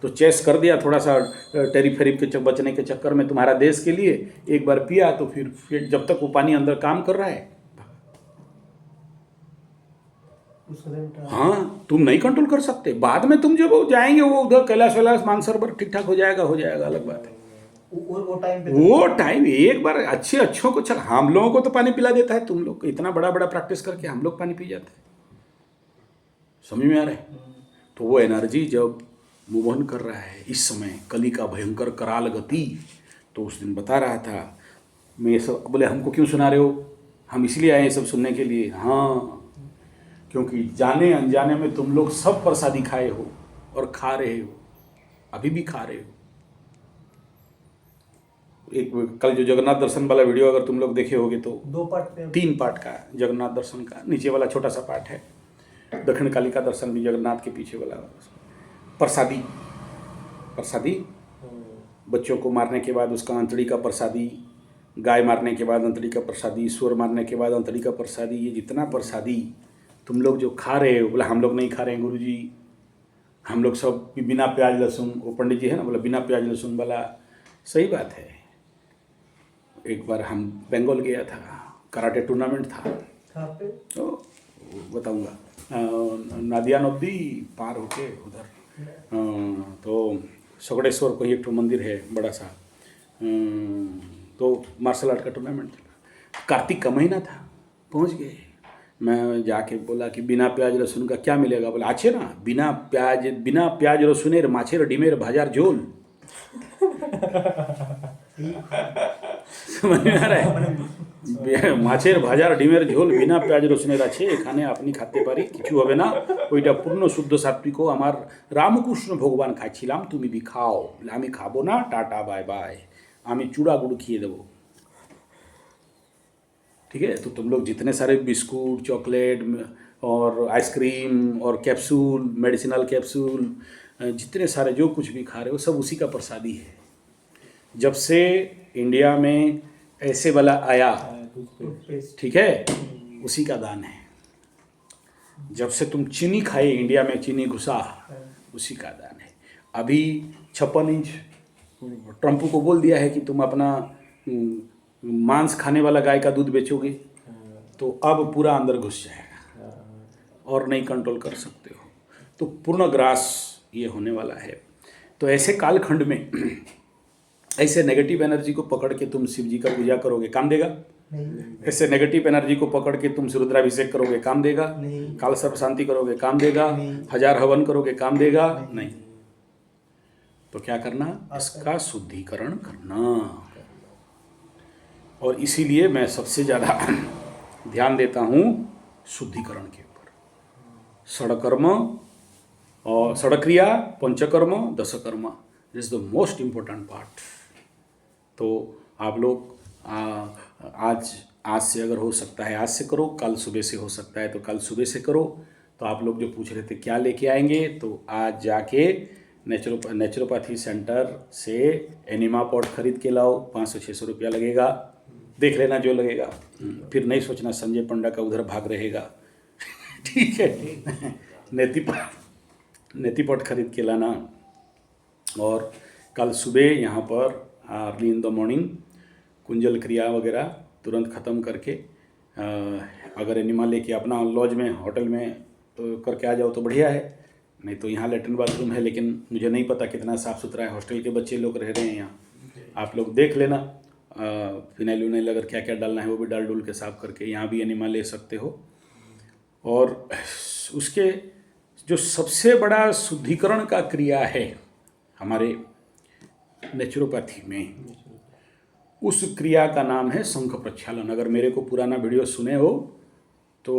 तो चेस कर दिया थोड़ा सा टेरिफ फेरिफ के बचने के चक्कर में तुम्हारा देश के लिए, एक बार पिया तो फिर जब तक वो पानी अंदर काम कर रहा है, हाँ तुम नहीं कंट्रोल कर सकते। बाद में तुम जब जाएंगे वो उधर कैलाश वैलाश मानसरोवर ठीक ठाक हो जाएगा, अलग बात है। वो टाइम एक बार अच्छों को चल, हम लोगों को तो पानी पिला देता है, तुम लोग को इतना बड़ा प्रैक्टिस करके हम लोग पानी पी जाते हैं, समझ में आ रहा है। तो वो एनर्जी जब मूव ऑन कर रहा है इस समय, कली का भयंकर कराल गति, तो उस दिन बता रहा था मैं ये सब, बोले हमको क्यों सुना रहे हो, हम इसलिए आए ये सब सुनने के लिए। हाँ, क्योंकि जाने अनजाने में तुम लोग सब प्रसादी खाए हो और खा रहे हो, अभी भी खा रहे हो। एक कल जो जगन्नाथ दर्शन वाला वीडियो अगर तुम लोग देखे होगे तो 2 पार्ट में, 3 पार्ट का जगन्नाथ दर्शन का, नीचे वाला छोटा सा पार्ट है, दक्षिण काली का दर्शन भी जगन्नाथ के पीछे वाला। प्रसादी बच्चों को मारने के बाद उसका अंतड़ी का प्रसादी, गाय मारने के बाद अंतड़ी का प्रसादी, सुअर मारने के बाद अंतड़ी का प्रसादी, ये जितना प्रसादी तुम लोग जो खा रहे हो, बोला हम लोग नहीं खा रहे हैं गुरुजी, हम लोग सब बिना प्याज लहसुन, वो पंडित जी है ना, बोला बिना प्याज लहसुन वाला। सही बात है। एक बार हम बंगाल गया था, कराटे टूर्नामेंट था, तो बताऊंगा, नादिया नदी पार होके उधर, तो सगड़ेश्वर को एक मंदिर है बड़ा सा, तो मार्शल आर्ट का टूर्नामेंट था, कार्तिक का महीना था, पहुंच गए। मैं जाके बोला कि बिना प्याज लहसुन का क्या मिलेगा, बोला अच्छे ना, बिना प्याज लहसुनेर माछेर डिमेर भाजार झोल। समझ में आ रहा है, মাছের ভাজার ডিমের ঝোল বিনা পেঁয়াজ রসুনের আছে, এখানে আপনি খেতে পারি, কিছু হবে না, ওইটা পূর্ণ শুদ্ধ সাত্বিক, আমার রামকৃষ্ণ ভগবান খাচ্ছিলাম, তুমি भी খাও। আমি খাবো না, টাটা বাই बाय, আমি चूड़ा गुड़ खिए देबो। ठीक है, तो तुम लोग जितने सारे बिस्कुट, चॉकलेट और आइसक्रीम और कैप्सूल, मेडिसिनल कैप्सूल, जितने सारे जो कुछ भी खा रहे हो सब उसी का प्रसादी है। जब से इंडिया में ऐसे वाला आया, ठीक है, उसी का दान है। जब से तुम चीनी खाए, इंडिया में चीनी घुसा, उसी का दान है। अभी 56 इंच ट्रम्प को बोल दिया है कि तुम अपना मांस खाने वाला गाय का दूध बेचोगे, तो अब पूरा अंदर घुस जाएगा और नहीं कंट्रोल कर सकते हो। तो पूर्ण ग्रास ये होने वाला है। तो ऐसे कालखंड में ऐसे नेगेटिव एनर्जी को पकड़ के तुम शिव जी का पूजा करोगे, काम देगा? नहीं। ऐसे नेगेटिव एनर्जी को पकड़ के तुम रुद्राभिषेक करोगे, काम देगा? नहीं। काल सर्प शांति करोगे, काम देगा? नहीं। 1000 हवन करोगे, काम देगा? नहीं। तो क्या करना? इसका शुद्धिकरण करना। और इसीलिए मैं सबसे ज़्यादा ध्यान देता हूँ शुद्धिकरण के ऊपर। षडकर्म और षडक्रिया, पंचकर्म, दशकर्म, this is the most important part. तो आप लोग आज से अगर हो सकता है आज से करो, कल सुबह से हो सकता है तो कल सुबह से करो। तो आप लोग जो पूछ रहे थे क्या लेके आएंगे, तो आज जाके नेचुरोपैथी सेंटर से एनिमा पॉट खरीद के लाओ, 500-600 रुपया लगेगा, देख लेना जो लगेगा, फिर नहीं सोचना संजय पंडा का उधर भाग रहेगा। ठीक है, नेति पॉट खरीद के लाना। और कल सुबह यहाँ पर early in the morning Kunjal क्रिया वगैरह तुरंत ख़त्म करके अगर एनिमा लेके अपना लॉज में, होटल में तो करके आ जाओ तो बढ़िया है, नहीं तो यहाँ लेटरिन बाथरूम है, लेकिन मुझे नहीं पता कितना साफ़ सुथरा है। हॉस्टल के बच्चे लोग रह रहे हैं यहाँ, आप लोग देख लेना। फिनाइल विनाइल अगर क्या क्या डालना है वो भी डाल डुल के साफ़ करके यहाँ भी एनिमा ले सकते हो। और उसके जो सबसे बड़ा शुद्धिकरण का क्रिया है हमारे नेचुरोपैथी में, उस क्रिया का नाम है शंख प्रक्षालन। अगर मेरे को पुराना वीडियो सुने हो तो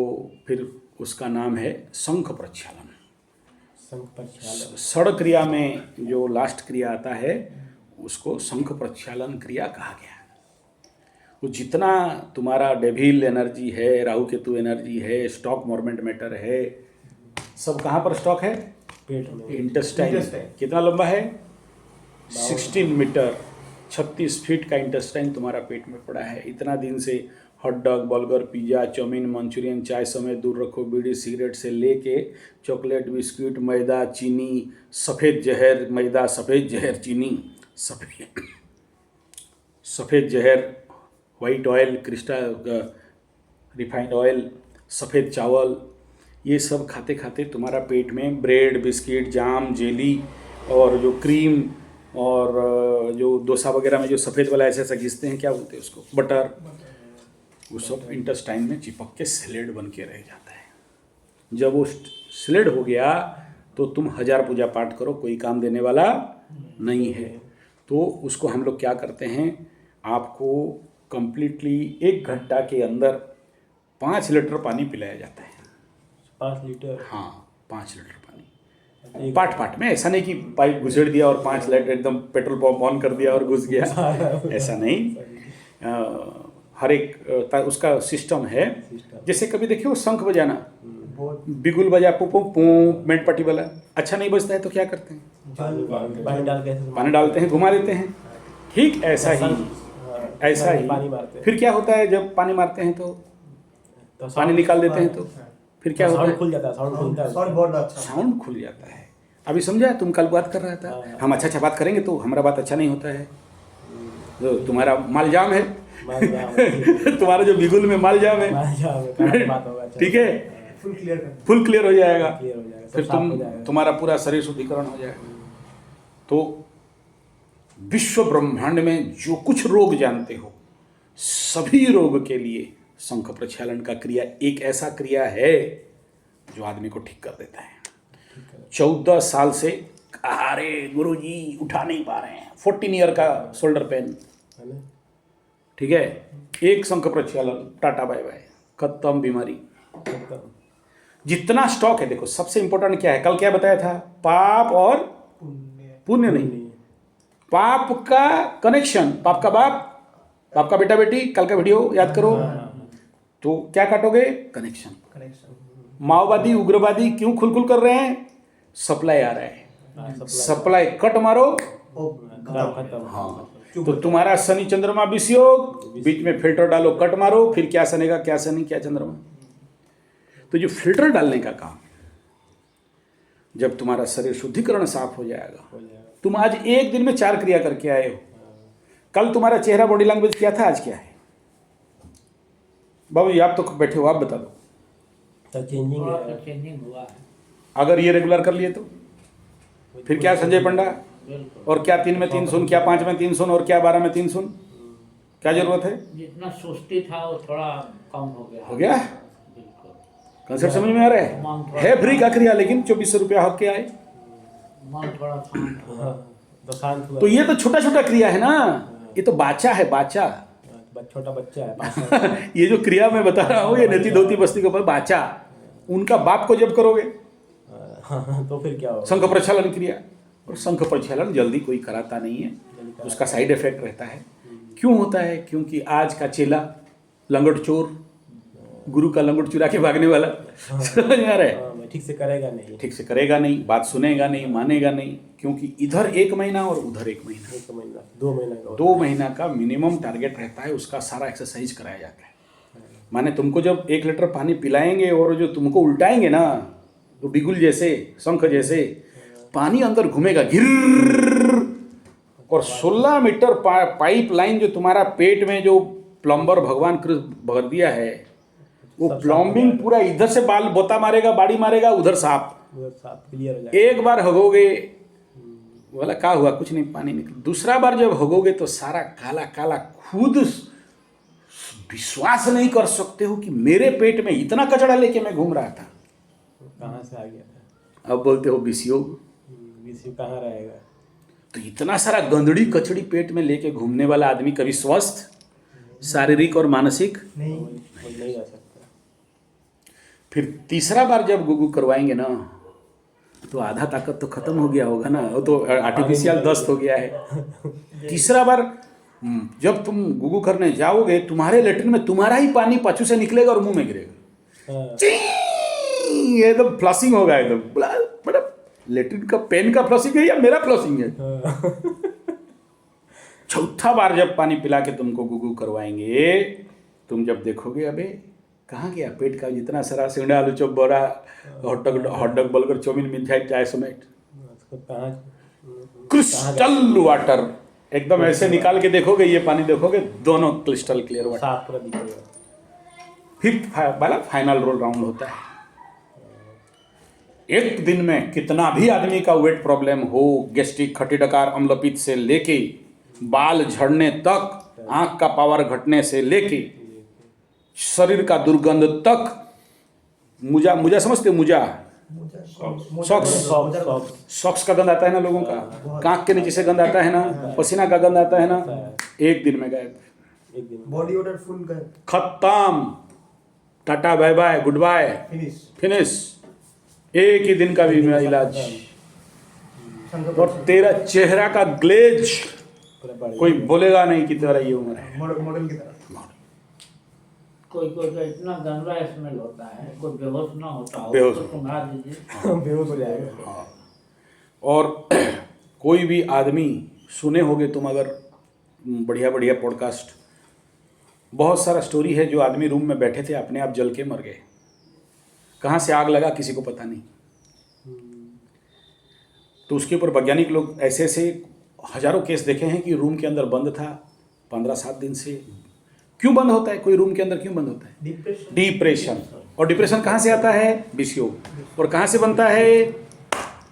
फिर उसका नाम है शंख प्रक्षालन। संघ प्रक्षालन। षड़ क्रिया में जो लास्ट क्रिया आता है उसको शंख प्रक्षालन क्रिया कहा गया। वो जितना तुम्हारा डेविल एनर्जी है, राहु केतु एनर्जी है, स्टॉक मोरमेंट मैटर है, सब कहाँ पर स्टॉक है? पेट में। इंटेस्टाइन। कितना लंबा है? 16 मीटर, 36 फीट का इंटेस्टाइन तुम्हारा पेट में पड़ा है। इतना दिन से hot dog, burger, pizza, chowmein, manchurian, चाय समय दूर रखो, बीड़ी सिगरेट से लेके चॉकलेट, बिस्किट, मैदा, चीनी, सफ़ेद जहर, मैदा, सफ़ेद जहर, चीनी, सफ़ेद जहर, white oil, crystal refined oil, सफ़ेद चावल, ये सब खाते खाते तुम्हारा पेट में ब्रेड, बिस्किट, जाम, जेली और जो क्रीम और जो डोसा वगैरह में जो सफ़ेद वाला ऐसा ऐसा घिसते हैं, क्या बोलते हैं उसको, बटर, वो सब इंटेस्टाइन में चिपक के स्लेड बन के रह जाता है। जब वो स्लेड हो गया तो तुम 1000 पूजा पाठ करो, कोई काम देने वाला नहीं है। तो उसको हम लोग क्या करते हैं, आपको कंप्लीटली 1 घंटा के अंदर 5 लीटर पानी पिलाया जाता है। 5 लीटर? हाँ, 5 लीटर पानी पाठ पाठ में। ऐसा नहीं कि पाइप घुसेड़ दिया और 5 लीटर एकदम पेट्रोल पंप ऑन कर दिया और घुस गया, ऐसा नहीं। हर एक उसका सिस्टम है। जैसे कभी देखिए वो शंख बजाना, बिगुल बजा पू पू पू, मेंट पट्टी वाला अच्छा नहीं बजता है तो क्या करते हैं? पानी डालते हैं, घुमा देते हैं। ठीक ऐसा ही फिर क्या होता है जब पानी मारते हैं तो पानी निकाल देते हैं तो फिर क्या होता है? खुल जाता है, साउंड खुलता है, साउंड बहुत अच्छा, साउंड खुल जाता है। अभी समझा, तुम कल बात कर रहा था, हम अच्छा बात करेंगे तो हमारा बात अच्छा नहीं होता है। जो तुम्हारा मालजाम है तुम्हारा जो बिगुल में मालजाम है, ठीक है, फुल क्लियर हो जाएगा, फिर तुम्हारा पूरा शरीर शुद्धिकरण हो जाएगा। तो विश्व ब्रह्मांड में जो कुछ रोग जानते हो, सभी रोग के लिए शंख प्रक्षालन का क्रिया एक ऐसा क्रिया है जो आदमी को ठीक कर देता है। 14 साल से अरे गुरुजी उठा नहीं पा रहे हैं, 14 ईयर का शोल्डर पेन, ठीक है, एक शंख प्रक्षालन, टाटा बाय बाय, खत्म बीमारी। जितना स्टॉक है, देखो सबसे इंपॉर्टेंट क्या है, कल क्या बताया था? पाप और पुण्य नहीं, पाप का कनेक्शन, पाप का बाप, पाप का बेटा बेटी, कल का वीडियो याद करो। तो क्या काटोगे? कनेक्शन। माओवादी, उग्रवादी क्यों खुल कर रहे हैं? सप्लाई आ रहा है, सप्लाई कट मारो, हाँ। तो तुम्हारा शनि चंद्रमा विषयोग, बीच में फिल्टर डालो, कट मारो, फिर क्या सनेगा, क्या शनि, क्या चंद्रमा। तो जो फिल्टर डालने का काम, जब तुम्हारा शरीर शुद्धिकरण साफ हो जाएगा, तुम आज एक दिन में 4 क्रिया करके आए हो। कल तुम्हारा चेहरा बॉडी लैंग्वेज क्या था, आज क्या है? बाबू जी आप तो बैठे हो, आप बता दो। चेंजिंग हुआ है। अगर ये रेगुलर कर लिए तो फिर क्या संजय पंडा, और क्या 3 में 3 सुन, क्या 5 में 3 सुन, और क्या 12 में 3 सुन, क्या जरूरत है? जितना सुस्ती था वो थोड़ा कम हो गया। हो गया? बिल्कुल। कंसेप्ट समझ में आ रहा है फ्री का क्रिया, लेकिन 2400 रुपया हक के आए। मन थोड़ा शांत हुआ। तो ये तो छोटा छोटा क्रिया है ना, ये तो बाचा है, बाचा, छोटा बच्चा है। ये जो क्रिया मैं बता रहा हूँ, ये नेति धोती बस्ती के ऊपर बाचा, उनका बाप को जब करोगे तो फिर क्या होगा? शंख प्रक्षालन क्रिया। और शंख प्रक्षालन जल्दी कोई कराता नहीं है, उसका साइड इफेक्ट रहता है। क्यों होता है? क्योंकि आज का चेला लंगट चोर, गुरु का लंगट चुरा के भागने वाला, समझ में आ रहा है? ठीक से करेगा नहीं, ठीक से करेगा नहीं, बात सुनेगा नहीं, मानेगा नहीं, क्योंकि इधर 1 महीना और उधर 1 महीना, 1 महीना 2 महीना का 2 महीना का मिनिमम टारगेट रहता है। उसका सारा एक्सरसाइज कराया जाता है। माने तुमको जब 1 लीटर पानी पिलाएंगे और जो तुमको उल्टाएंगे ना, तो बिगुल जैसे, शंख जैसे पानी अंदर घूमेगा घिर, और 16 मीटर पाइप लाइन जो तुम्हारा पेट में जो प्लम्बर भगवान कृष्ण भर दिया है, वो प्लम्बिंग पूरा इधर से बाल बोता मारेगा, बाड़ी मारेगा, उधर साफ, उधर साफ क्लियर हो जाएगा। एक बार हगोगे, बोला क्या हुआ, कुछ नहीं, पानी निकल। दूसरा बार जब हगोगे तो सारा काला काला, खुद विश्वास नहीं कर सकते हो कि मेरे पेट में इतना कचरा लेके मैं घूम रहा था। कहाँ से आ गया था? अब बोलते हो बीसीओ। बीसी कहाँ रहेगा? तो इतना सारा गंदड़ी कचड़ी पेट में लेके घूमने वाला आदमी कभी स्वस्थ शारीरिक और मानसिक नहीं। कोई नहीं रह सकता। फिर तीसरा बार जब गुगु करवाएंगे ना तो आधा ताकत तो खत्म हो गया होगा ना, वो तो आर्टिफिशियल दस्त हो गया है। तीसरा बार जब तुम गुगु करने जाओगे, तुम्हारे लेटरिन में तुम्हारा ही पानी पाछू से निकलेगा और मुंह में गिरेगा। हाँ। ये एकदम फ्लशिंग होगा, एकदम बड़ा लेटरिन का पेन का फ्लशिंग है या मेरा फ्लशिंग है। चौथा बार जब पानी पिला के तुमको गुगु करवाएंगे, तुम जब देखोगे अबे कहाँ गया पेट का जितना सारा सिंगड़ा आलू चॉप बड़ा हॉटडॉग बर्गर चाउमीन मिठाई चाय समेत। उसको कहाँ क्रिस्टल वाटर एकदम ऐसे निकाल के देखोगे, ये पानी देखोगे, दोनों क्रिस्टल क्लियर वाटर। साफ पूरा दिखेगा। फिर वाला फाइनल रोल राउंड होता है। एक दिन में कितना भी आदमी का वेट प्रॉब्लम हो, गैस्ट्रिक, खट्टी डकार, अम्लपित्त से लेके बाल झड़ने तक, आंख का पावर घटने से लेके शरीर का दुर्गंध तक, मुजा समझते हो? मुजा सॉक्स का गंध आता है ना लोगों का, कांख के नीचे से गंध आता है ना, पसीना का गंध आता है ना, एक दिन में गायब। एक दिन बॉडी ओडर फुल गए, खत्म, tata bye bye goodbye finish. एक ही दिन का भी मेरा इलाज। और तेरा चेहरा का ग्लेज पूरा बढ़ कोई बोलेगा नहीं कि तेरा ये उम्र है। मॉडल की तरह। कोई कोई का इतना गंदा स्मेल होता है, कोई बेहोश ना होता हो बेहोश। तो सुंघा दीजिए, गया। बेहोश हो जाएगा। हाँ। और कोई भी आदमी सुने होगे तुम, अगर बढ़िया बढ़िया पॉडकास्ट, बहुत सारा स्टोरी है जो आदमी रूम में बैठे थे अपने आप जल के मर गए। कहाँ से आग लगा किसी को पता नहीं। तो उसके ऊपर वैज्ञानिक लोग ऐसे ऐसे हजारों केस देखे हैं कि रूम के अंदर बंद था 15-7 दिन से। क्यों बंद होता है? कोई रूम के अंदर क्यों बंद होता है? डिप्रेशन। और डिप्रेशन कहाँ से आता है? बीसीओ। और कहाँ से बनता है?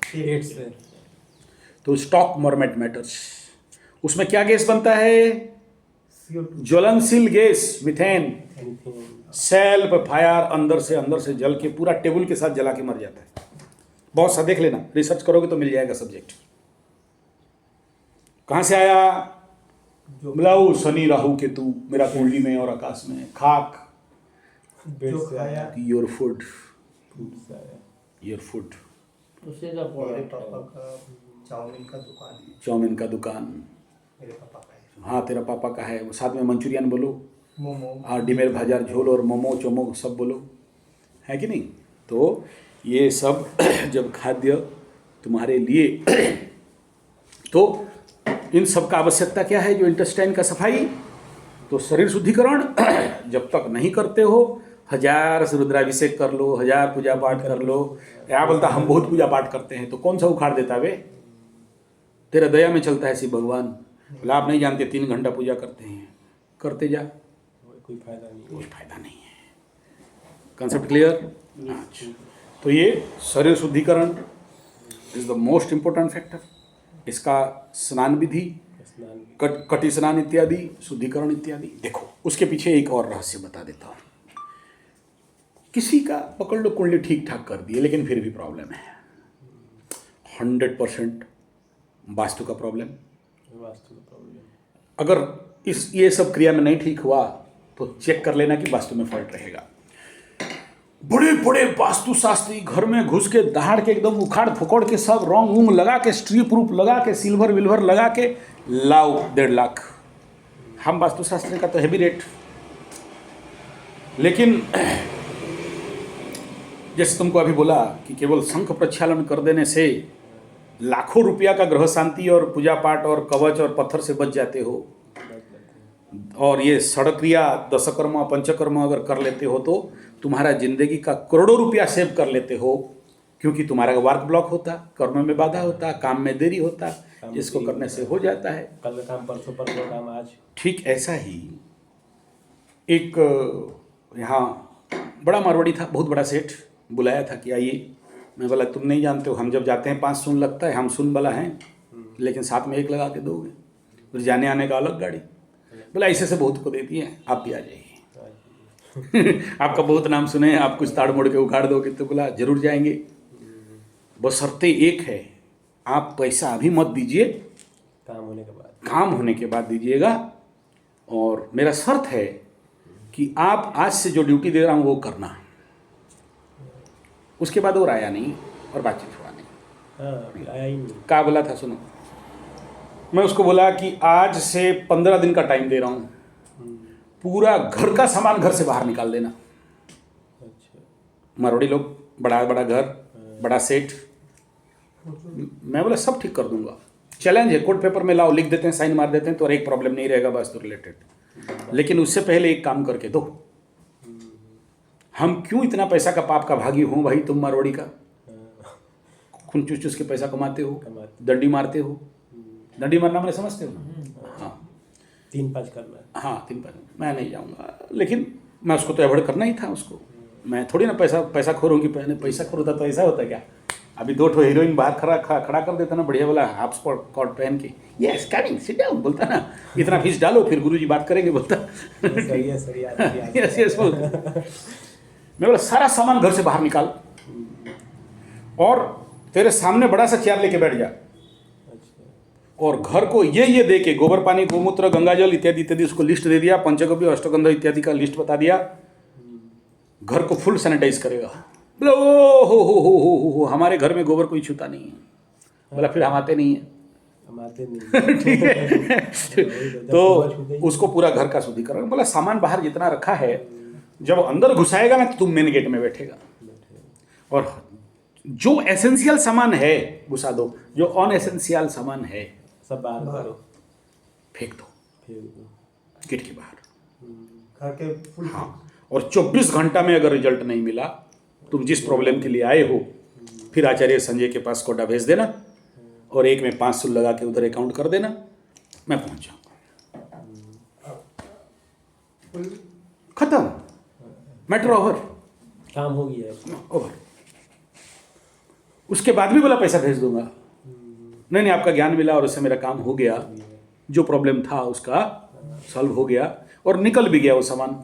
पेट से। तो स्टॉक मॉर्मेट मैटर्स। उसमें क्या गैस बनता है? ज्वलनशील गैस, मीथेन। सेल्फ फायर अंदर से जल के पूरा टेबल के साथ जला के मर जाता है। बहुत सा देख लेना, रिसर्च करोगे तो मिल जाएगा सब्जेक्ट। कहाँ से आया? मिलाओ शनि राहु केतु मेरा कुंडली में और आकाश में। खाक, बेड से आया। योर फूड, फूड से आया। Your food. उससे तो मेरे पॉलिट पापा का चाउमीन का दुकान है। चाउमीन का दुकान, मेरे पापा का है। हाँ तेरा पापा का है। साथ में मंचूरियन बोलो, मोमो। हाँ डिमेर भाजार झोल और मोमो चोमो सब बोलो, है कि नहीं? तो ये सब जब खाद्य तुम्हारे लिए तो इन सब का आवश्यकता क्या है? जो इंटेस्टाइन का सफाई, तो शरीर शुद्धिकरण जब तक नहीं करते हो, 1000 से रुद्राभिषेक कर लो, 1000 पूजा पाठ कर लो। क्या बोलता हम बहुत पूजा पाठ करते हैं, तो कौन सा उखाड़ देता वे? तेरा दया में चलता है शिव भगवान। बोला आप नहीं जानते 3 घंटा पूजा करते हैं, करते जा, कोई फायदा नहीं। कोई फायदा नहीं है। Concept clear? तो ये शरीर शुद्धिकरण is the most important factor. इसका स्नान विधि, स्नान कटी स्नान इत्यादि, शुद्धिकरण इत्यादि। देखो उसके पीछे एक और रहस्य बता देता हूँ। किसी का पकड़ लो कुंडली ठीक ठाक कर दिए, लेकिन फिर भी प्रॉब्लम है। 100% वास्तु का प्रॉब्लम। वास्तु का प्रॉब्लम। अगर ये सब क्रिया में नहीं ठीक हुआ तो चेक कर लेना कि वास्तु में फॉल्ट रहेगा। बड़े बड़े वास्तुशास्त्री घर में घुस के दहाड़ के एकदम उखाड़ फुकोड़ के सब रंग उंग लगा के, स्ट्रीप रूप लगा के, सिल्वर विल्वर लगा के लाओ 1.5 लाख। हम वास्तुशास्त्री का तो हैवी रेट। लेकिन जैसे तुमको अभी बोला कि केवल शंख प्रक्षालन कर देने से लाखों रुपया का ग्रह शांति और पूजा पाठ और कवच और पत्थर से बच जाते हो, और ये सड़क क्रिया, दशकर्मा, पंचकर्मा अगर कर लेते हो तो तुम्हारा जिंदगी का करोड़ों रुपया सेव कर लेते हो। क्योंकि तुम्हारा वर्क ब्लॉक होता, कर्म में बाधा होता, काम में देरी होता, जिसको करने से हो जाता है। कल का काम परसों, परसों काम आज। ठीक ऐसा ही एक यहाँ बड़ा मारवाड़ी था, बहुत बड़ा सेठ, बुलाया था कि आइए मैं बोला तुम नहीं जानते हो, हम जब जाते हैं 5 शून्य लगता है, हम शून्य वाला हैं, लेकिन साथ में 1 लगा के दोगे, फिर जाने आने का अलग गाड़ी। बोला ऐसे से बहुत को देती है, आप भी आ जाइए। आपका बहुत नाम सुने हैं, आप कुछ ताड़ मोड़ के उखाड़ दोगे, तो बोला जरूर जाएंगे, बशर्ते एक है, आप पैसा अभी मत दीजिए, काम होने के बाद दीजिएगा। और मेरा शर्त है कि आप आज से जो ड्यूटी दे रहा हूँ वो करना। उसके बाद और आया नहीं और बातचीत हुआ नहीं। आया ही नहीं। क्या बोला था सुनो, मैं उसको बोला कि आज से 15 दिन का टाइम दे रहा हूँ, पूरा घर का सामान घर से बाहर निकाल देना। अच्छा। मारवाड़ी लोग, बड़ा बड़ा घर, बड़ा सेट। मैं बोला सब ठीक कर दूंगा, चैलेंज है, कोर्ट पेपर में लाओ, लिख देते हैं, साइन मार देते हैं, तो एक प्रॉब्लम नहीं रहेगा वास्तु रिलेटेड। लेकिन उससे पहले एक काम करके दो। हम क्यों इतना पैसा का पाप का भागी हूँ भाई, तुम मारवाड़ी का खून चूस चूस के पैसा कमाते हो, दंडी मारते हो। दंडी मारना मैंने समझते हो ना? हाँ 3-5 करना है। हाँ 3-5, मैं नहीं जाऊँगा, लेकिन मैं उसको तो अवॉइड करना ही था उसको। मैं थोड़ी ना पैसा खोर हूँ कि पैसा खोर होता तो ऐसा होता क्या? अभी 2 हीरोइन बाहर खड़ा कर देता ना, बढ़िया वाला हाफ कोट पहन के, यस कमिंग सिट डाउन बोलता ना, इतना फीस डालो फिर गुरुजी बात करेंगे बोलता। यस बोलता। मैं बोला सारा सामान घर से बाहर निकाल और तेरे सामने बड़ा सा चेयर लेके बैठ जा, और घर को ये दे के गोबर पानी, गोमूत्र, गंगाजल इत्यादि इत्यादि उसको लिस्ट दे दिया, पंचगव्य, अष्टगंधा इत्यादि का लिस्ट बता दिया, घर को फुल सैनिटाइज करेगा। बोला ओ हो, हमारे घर में गोबर कोई छूता नहीं है। बोला फिर हम आते नहीं हैं। ठीक है। तो उसको पूरा घर का शुद्धिकरण। बोला सामान बाहर जितना रखा है, जब अंदर घुसाएगा ना तो तुम मेन गेट में बैठेगा, और जो एसेंशियल सामान है घुसा दो, जो अनएसेंशियल सामान है सब बाहर फेंक दो गेट के बाहर। घर के फुल। हाँ, और 24 घंटा में अगर रिजल्ट नहीं मिला, तुम जिस प्रॉब्लम के लिए आए हो, फिर आचार्य संजय के पास कोटा भेज देना, और 1 में 500 लगा के उधर अकाउंट कर देना, मैं पहुंच जाऊंगा। खत्म, मैटर ओवर, काम हो गया है। ओवर। उसके बाद भी बोला पैसा भेज दूंगा। नहीं आपका ज्ञान मिला और उससे मेरा काम हो गया, जो प्रॉब्लम था उसका सॉल्व हो गया, और निकल भी गया वो सामान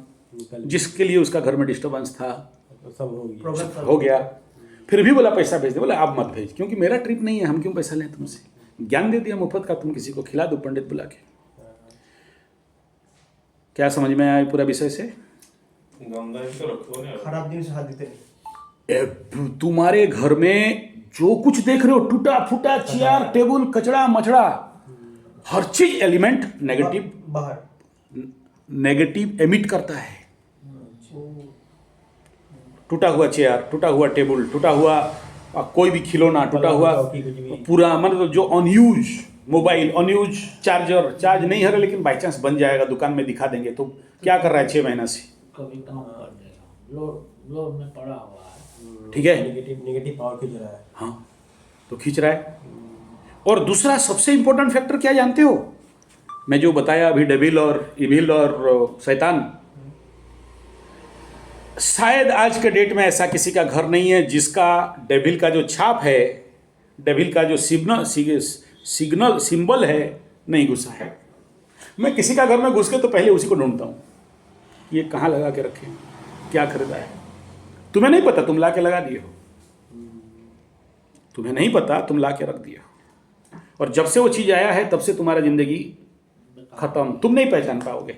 जिसके लिए उसका घर में डिस्टर्बेंस था, सब हो गया। फिर भी बोला पैसा भेज दे। बोला आप मत भेज, क्योंकि मेरा ट्रिप नहीं है, हम क्यों पैसा लें तुमसे, ज्ञान दे दिया मुफ्त का, तुम किसी को खिला दो पंडित बुला के। क्या समझ में आया पूरा विषय से? खराब दिन से हाथ देते नहीं। तुम्हारे घर में जो कुछ देख रहे हो, टूटा फूटा चेयर टेबल, कचड़ा मचड़ा, हर चीज एलिमेंट नेगेटिव बाहर नेगेटिव एमिट करता है। टूटा हुआ चेयर, टूटा हुआ टेबल, टूटा हुआ कोई भी खिलौना, टूटा हुआ पूरा, मतलब जो unused mobile, unused charger, charge नहीं है लेकिन बाई चांस बन जाएगा, दुकान में दिखा देंगे, तो क्या कर रहा है 6 महीना से, कभी काम कर देगा, लोड में पड़ा हुआ है। ठीक है, नेगेटिव पावर खींच रहा है। हाँ तो खींच रहा है। और दूसरा सबसे इंपॉर्टेंट फैक्टर क्या जानते हो, मैं जो बताया अभी, डेविल और इविल और शैतान, शायद आज के डेट में ऐसा किसी का घर नहीं है जिसका डेविल का जो छाप है, डेविल का जो सिग्नल सिंबल है, नहीं घुसा है। मैं किसी का घर में घुस के तो पहले उसी को ढूंढता हूँ, ये कहाँ लगा के रखे, क्या खरीदा है। तुम्हें नहीं पता, तुम ला के लगा दिए हो, तुम्हें नहीं पता, तुम ला के रख दिए हो, और जब से वो चीज़ आया है तब से तुम्हारा जिंदगी खत्म, तुम नहीं पहचान पाओगे।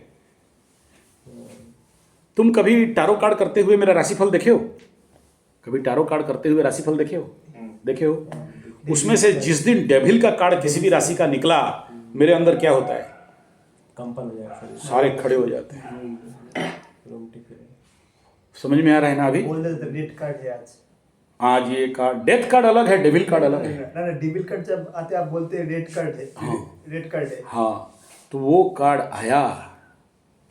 तुम कभी टारो कार्ड करते हुए मेरा राशिफल देखे हो? कभी टारो कार्ड करते हुए राशिफल देखे हो? देखे हो? उसमें से जिस दिन डेविल का कार्ड किसी भी राशि का निकला, मेरे अंदर क्या होता है, कंपन हो जाए, सारे खड़े हो जाते हैं। समझ में आ रहा है ना? अभी बोल देते डेट कार्ड है आज ये कार्ड, डेथ कार्ड अलग है, डेविल कार्ड अलग है ना, डेबिट कार्ड जब आते आप बोलते हैं रेड कार्ड है। हाँ। रेड कार्ड है। हाँ, तो वो कार्ड आया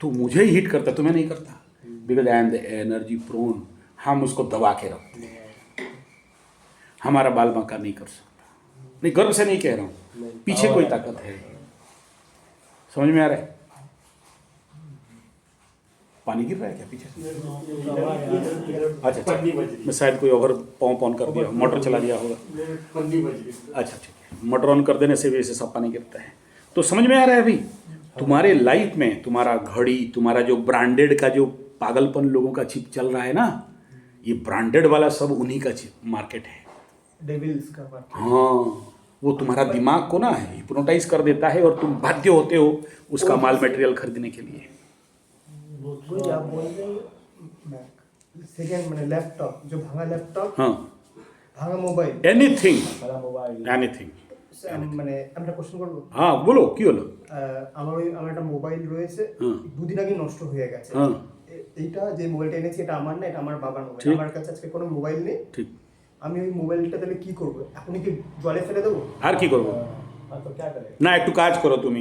तो मुझे ही हिट करता, तुम्हें नहीं करता, because I am the energy prone. हम उसको दबा के रखते हैं, हमारा बाल बांका नहीं कर सकता। नहीं, गर्व से नहीं कह रहा हूँ, पीछे कोई ताकत है। समझ में आ रहा है? पानी गिर रहा है क्या पीछे से? अच्छा अच्छा, मैं शायद कोई ओवर पंप ऑन कर दिया, मोटर चला दिया होगा। अच्छा ठीक है, मोटर ऑन कर देने से भी ऐसे सब पानी गिरता है। तो समझ में आ रहा है अभी तुम्हारे लाइफ में तुम्हारा घड़ी, तुम्हारा जो ब्रांडेड का जो पागलपन लोगों का चिप चल रहा है ना, ये ब्रांडेड वाला सब उन्हीं का चिप मार्केट है। डेविल्स का मार्केट। हाँ, वो तुम्हारा दिमाग को ना हिप्नोटाइज कर देता है और तुम बाध्य होते हो उसका माल मटेरियल खरीदने के लिए। वही आप बोल रहे हैं, सेकेंड मैंने लैपटॉप, जो भांगा लैपटॉप, हाँ, ভাঙা মোবাইল, এনিথিং बड़ा मोबाइल এনিথিং। মানে আমি একটা কোশ্চেন করবো। হ্যাঁ বলো, কি হলো? আমার একটা মোবাইল রয়েছে, হুম। দুদিন আগে নষ্ট হয়ে গেছে। হ্যাঁ। এইটা যে মোবাইলটা এনেছি এটা আমার না, এটা আমার বাবার মোবাইল। ঠিক। আমার কাছে আজকে কোনো মোবাইল নেই, ঠিক, আমি ওই মোবাইলটা তাহলে কি করবো? এখনই কি জলে ফেলে দেবো? আর কি করবো? हाँ तो क्या करें। না একটু কাজ করো তুমি।